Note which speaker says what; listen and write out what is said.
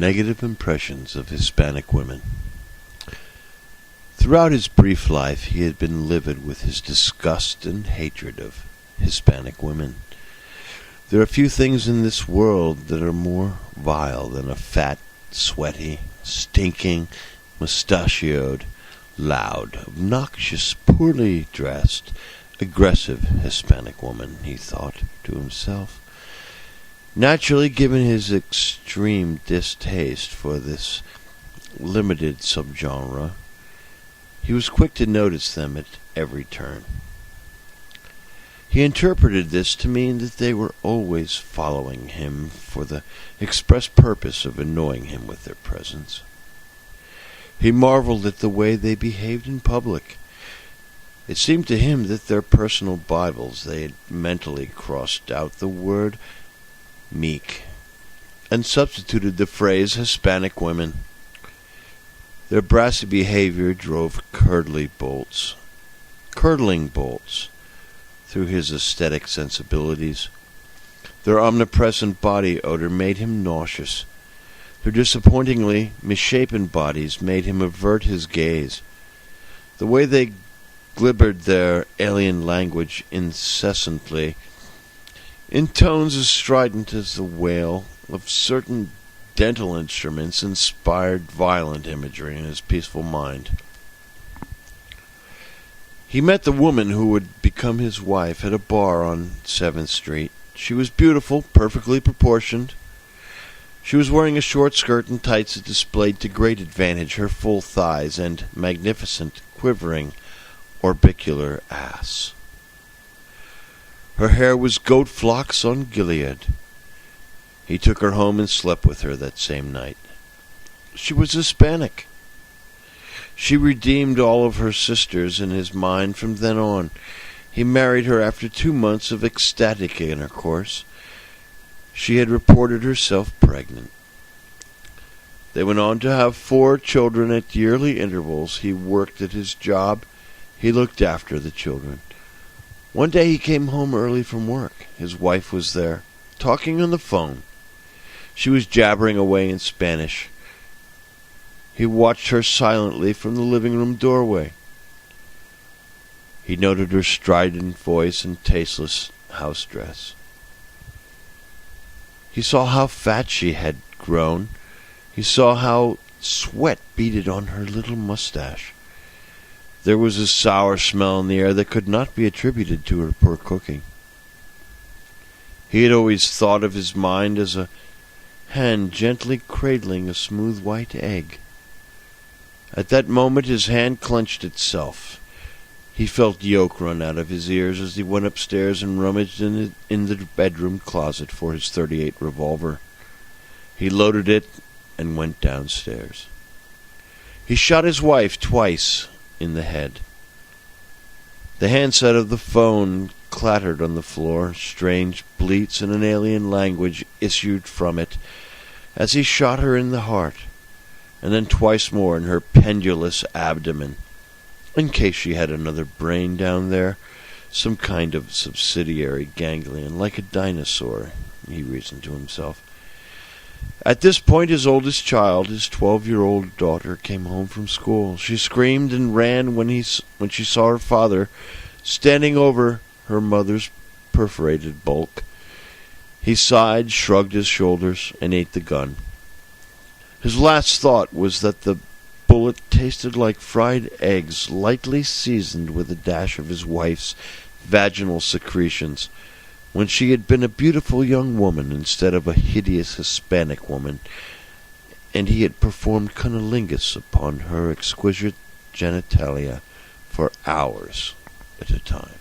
Speaker 1: Negative impressions of Hispanic women. Throughout his brief life, he had been livid with his disgust and hatred of Hispanic women. There are few things in this world that are more vile than a fat, sweaty, stinking, mustachioed, loud, obnoxious, poorly dressed, aggressive Hispanic woman, he thought to himself. Naturally, given his extreme distaste for this limited subgenre, he was quick to notice them at every turn. He interpreted this to mean that they were always following him for the express purpose of annoying him with their presence. He marveled at the way they behaved in public. It seemed to him that their personal Bibles they had mentally crossed out the word meek and substituted the phrase Hispanic women. Their brassy behavior drove curdling bolts through his aesthetic sensibilities. Their omnipresent body odor made him nauseous. Their disappointingly misshapen bodies made him avert his gaze. The way they glibbered their alien language incessantly, in tones as strident as the wail of certain dental instruments, inspired violent imagery in his peaceful mind. He met the woman who would become his wife at a bar on 7th Street. She was beautiful, perfectly proportioned. She was wearing a short skirt and tights that displayed to great advantage her full thighs and magnificent, quivering, orbicular ass. Her hair was goat flocks on Gilead. He took her home and slept with her that same night. She was Hispanic. She redeemed all of her sisters in his mind from then on. He married her after 2 months of ecstatic intercourse. She had reported herself pregnant. They went on to have 4 children at yearly intervals. He worked at his job. He looked after the children. One day he came home early from work. His wife was there, talking on the phone. She was jabbering away in Spanish. He watched her silently from the living room doorway. He noted her strident voice and tasteless house dress. He saw how fat she had grown. He saw how sweat beaded on her little mustache. There was a sour smell in the air that could not be attributed to her poor cooking. He had always thought of his mind as a hand gently cradling a smooth white egg. At that moment his hand clenched itself. He felt yolk run out of his ears as he went upstairs and rummaged in the bedroom closet for his .38 revolver. He loaded it and went downstairs. He shot his wife twice in the head. The handset of the phone clattered on the floor. Strange bleats in an alien language issued from it as he shot her in the heart, and then twice more in her pendulous abdomen, in case she had another brain down there, some kind of subsidiary ganglion, like a dinosaur, he reasoned to himself. At this point, his oldest child, his 12-year-old daughter, came home from school. She screamed and ran when she saw her father standing over her mother's perforated bulk. He sighed, shrugged his shoulders, and ate the gun. His last thought was that the bullet tasted like fried eggs, lightly seasoned with a dash of his wife's vaginal secretions, when she had been a beautiful young woman instead of a hideous Hispanic woman, and he had performed cunnilingus upon her exquisite genitalia for hours at a time.